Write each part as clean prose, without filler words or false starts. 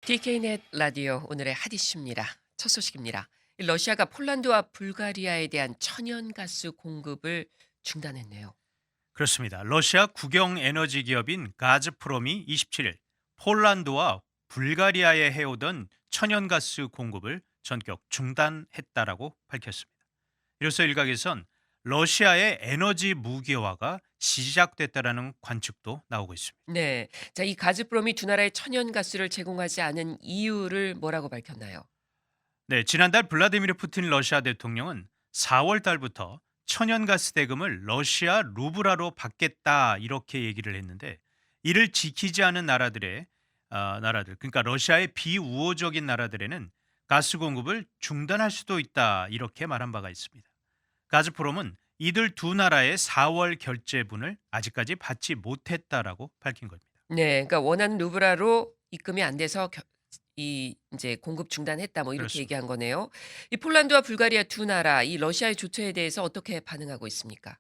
DK넷 라디오 오늘의 핫 이슈입니다. 첫 소식입니다. 러시아가 폴란드와 불가리아에 대한 천연가스 공급을 중단했네요. 그렇습니다. 러시아 국영 에너지 기업인 가즈프롬이 27일 폴란드와 불가리아에 해오던 천연가스 공급을 전격 중단했다라고 밝혔습니다. 이로써 일각에선 러시아의 에너지 무기화가 시작됐다라는 관측도 나오고 있습니다. 네. 자, 이 가즈프롬이 두 나라의 천연가스를 제공하지 않은 이유를 뭐라고 밝혔나요? 네, 지난달 블라디미르 푸틴 러시아 대통령은 4월 달부터 천연가스 대금을 러시아 루브라로 받겠다 이렇게 얘기를 했는데 이를 지키지 않은 나라들 그러니까 러시아의 비우호적인 나라들에는 가스 공급을 중단할 수도 있다 이렇게 말한 바가 있습니다. 가즈프롬은 이들 두 나라의 4월 결제분을 아직까지 받지 못했다라고 밝힌 겁니다. 네. 그러니까 원하는 루브라로 입금이 안 돼서 이 이제 공급 중단했다 뭐 이렇게 그렇습니다. 얘기한 거네요. 이 폴란드와 불가리아 두 나라 이 러시아의 조처에 대해서 어떻게 반응하고 있습니까?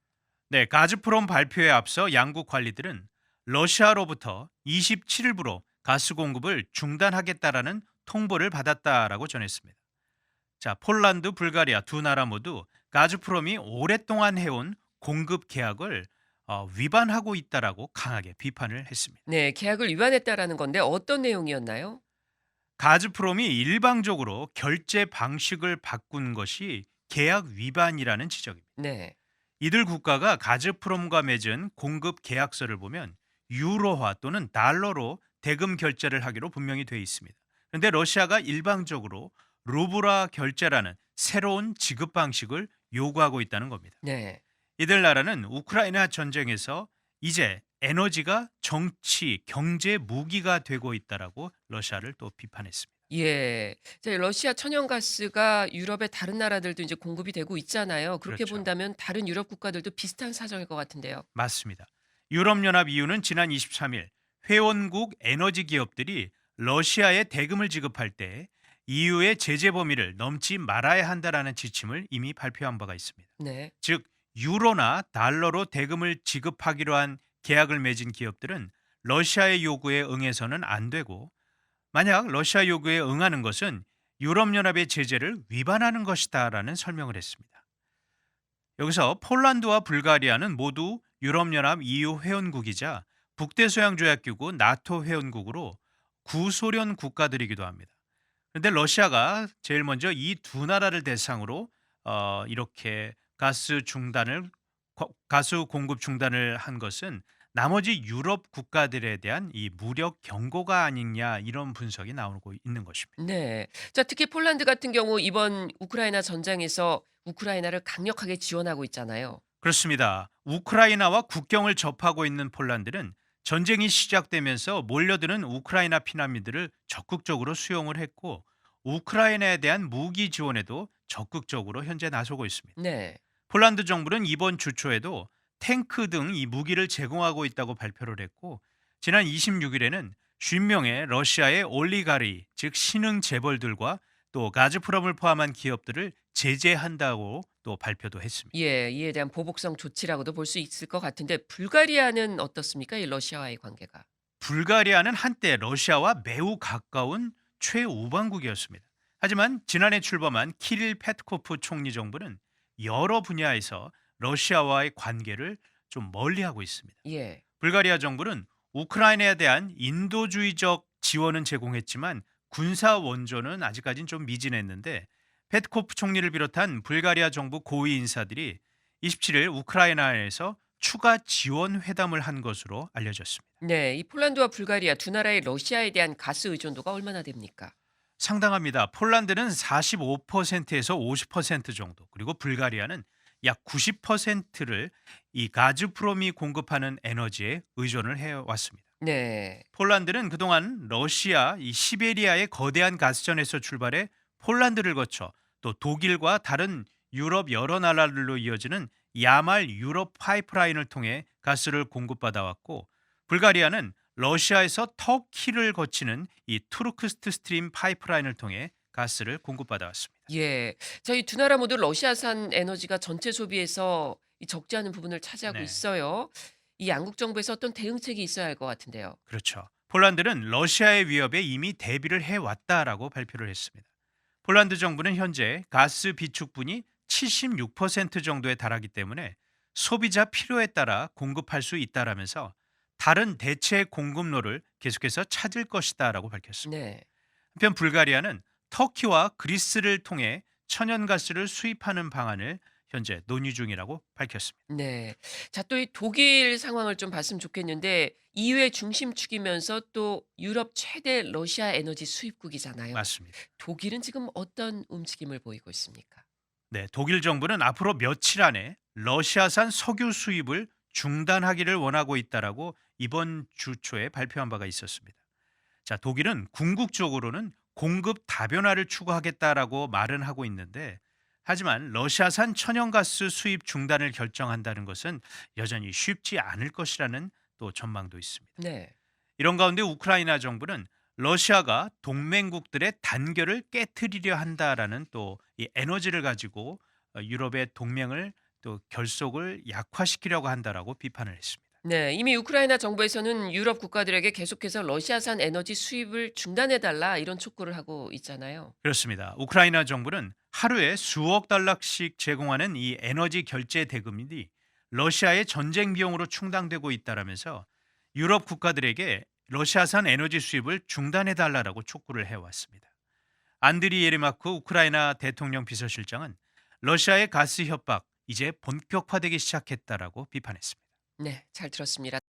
네, 가즈프롬 발표에 앞서 양국 관리들은 러시아로부터 27일부로 가스 공급을 중단하겠다라는 통보를 받았다라고 전했습니다. 자, 폴란드, 불가리아 두 나라 모두 가즈프롬이 오랫동안 해온 공급 계약을 위반하고 있다라고 강하게 비판을 했습니다. 네. 계약을 위반했다라는 건데 어떤 내용이었나요? 가즈프롬이 일방적으로 결제 방식을 바꾼 것이 계약 위반이라는 지적입니다. 네. 이들 국가가 가즈프롬과 맺은 공급 계약서를 보면 유로화 또는 달러로 대금 결제를 하기로 분명히 돼 있습니다. 그런데 러시아가 일방적으로 루브라 결제라는 새로운 지급 방식을 요구하고 있다는 겁니다. 네. 이들 나라는 우크라이나 전쟁에서 이제 에너지가 정치, 경제 무기가 되고 있다라고 러시아를 또 비판했습니다. 예. 이제 러시아 천연가스가 유럽의 다른 나라들도 이제 공급이 되고 있잖아요. 그렇게 그렇죠. 본다면 다른 유럽 국가들도 비슷한 사정일 것 같은데요. 맞습니다. 유럽연합 EU는 지난 23일 회원국 에너지 기업들이 러시아에 대금을 지급할 때 EU의 제재 범위를 넘지 말아야 한다라는 지침을 이미 발표한 바가 있습니다. 네. 즉 유로나 달러로 대금을 지급하기로 한 계약을 맺은 기업들은 러시아의 요구에 응해서는 안 되고 만약 러시아 요구에 응하는 것은 유럽연합의 제재를 위반하는 것이다라는 설명을 했습니다. 여기서 폴란드와 불가리아는 모두 유럽연합 EU 회원국이자 북대서양조약기구 나토 회원국으로 구소련 국가들이기도 합니다. 그런데 러시아가 제일 먼저 이 두 나라를 대상으로 이렇게 가스 공급 중단을 한 것은 나머지 유럽 국가들에 대한 이 무력 경고가 아니냐 이런 분석이 나오고 있는 것입니다. 네. 자, 특히 폴란드 같은 경우 이번 우크라이나 전쟁에서 우크라이나를 강력하게 지원하고 있잖아요. 그렇습니다. 우크라이나와 국경을 접하고 있는 폴란드는 전쟁이 시작되면서 몰려드는 우크라이나 피난민들을 적극적으로 수용을 했고 우크라이나에 대한 무기 지원에도 적극적으로 현재 나서고 있습니다. 네. 폴란드 정부는 이번 주 초에도 탱크 등 이 무기를 제공하고 있다고 발표를 했고 지난 26일에는 50명의 러시아의 올리가리 즉 신흥 재벌들과 또 가즈프롬을 포함한 기업들을 제재한다고 또 발표도 했습니다. 예. 이에 대한 보복성 조치라고도 볼 수 있을 것 같은데 불가리아는 어떻습니까? 이 러시아와의 관계가. 불가리아는 한때 러시아와 매우 가까운 최우방국이었습니다. 하지만 지난해 출범한 키릴 페트코프 총리 정부는 여러 분야에서 러시아와의 관계를 좀 멀리하고 있습니다. 예. 불가리아 정부는 우크라이나에 대한 인도주의적 지원은 제공했지만 군사 원조는 아직까지는 좀 미진했는데 페트코프 총리를 비롯한 불가리아 정부 고위 인사들이 27일 우크라이나에서 추가 지원 회담을 한 것으로 알려졌습니다. 네. 이 폴란드와 불가리아 두 나라의 러시아에 대한 가스 의존도가 얼마나 됩니까? 상당합니다. 폴란드는 45%에서 50% 정도, 그리고 불가리아는 약 90%를 이 가즈프롬이 공급하는 에너지에 의존을 해왔습니다. 네. 폴란드는 그동안 러시아 이 시베리아의 거대한 가스전에서 출발해 폴란드를 거쳐 또 독일과 다른 유럽 여러 나라들로 이어지는 야말 유럽 파이프라인을 통해 가스를 공급받아 왔고 불가리아는 러시아에서 터키를 거치는 이 투르크스트 스트림 파이프라인을 통해 가스를 공급받아 왔습니다. 예. 저희 두 나라 모두 러시아산 에너지가 전체 소비에서 이 적지 않은 부분을 차지하고 네. 있어요. 이 양국 정부에서 어떤 대응책이 있어야 할 것 같은데요. 그렇죠. 폴란드는 러시아의 위협에 이미 대비를 해왔다라고 발표를 했습니다. 폴란드 정부는 현재 가스 비축분이 76% 정도에 달하기 때문에 소비자 필요에 따라 공급할 수 있다라면서 다른 대체 공급로를 계속해서 찾을 것이다라고 밝혔습니다. 네. 한편 불가리아는 터키와 그리스를 통해 천연가스를 수입하는 방안을 현재 논의 중이라고 밝혔습니다. 네. 자, 또 이 독일 상황을 좀 봤으면 좋겠는데 EU의 중심축이면서 또 유럽 최대 러시아 에너지 수입국이잖아요. 맞습니다. 독일은 지금 어떤 움직임을 보이고 있습니까? 네, 독일 정부는 앞으로 며칠 안에 러시아산 석유 수입을 중단하기를 원하고 있다라고 이번 주 초에 발표한 바가 있었습니다. 자, 독일은 궁극적으로는 공급 다변화를 추구하겠다라고 말은 하고 있는데 하지만 러시아산 천연가스 수입 중단을 결정한다는 것은 여전히 쉽지 않을 것이라는 또 전망도 있습니다. 네. 이런 가운데 우크라이나 정부는 러시아가 동맹국들의 단결을 깨트리려 한다라는 또 이 에너지를 가지고 유럽의 동맹을 또 결속을 약화시키려고 한다라고 비판을 했습니다. 네. 이미 우크라이나 정부에서는 유럽 국가들에게 계속해서 러시아산 에너지 수입을 중단해 달라 이런 촉구를 하고 있잖아요. 그렇습니다. 우크라이나 정부는 하루에 수억 달러씩 제공하는 이 에너지 결제 대금이 러시아의 전쟁 비용으로 충당되고 있다라면서 유럽 국가들에게 러시아산 에너지 수입을 중단해 달라라고 촉구를 해왔습니다. 안드리 예르마크 우크라이나 대통령 비서실장은 러시아의 가스 협박 이제 본격화되기 시작했다라고 비판했습니다. 네. 잘 들었습니다.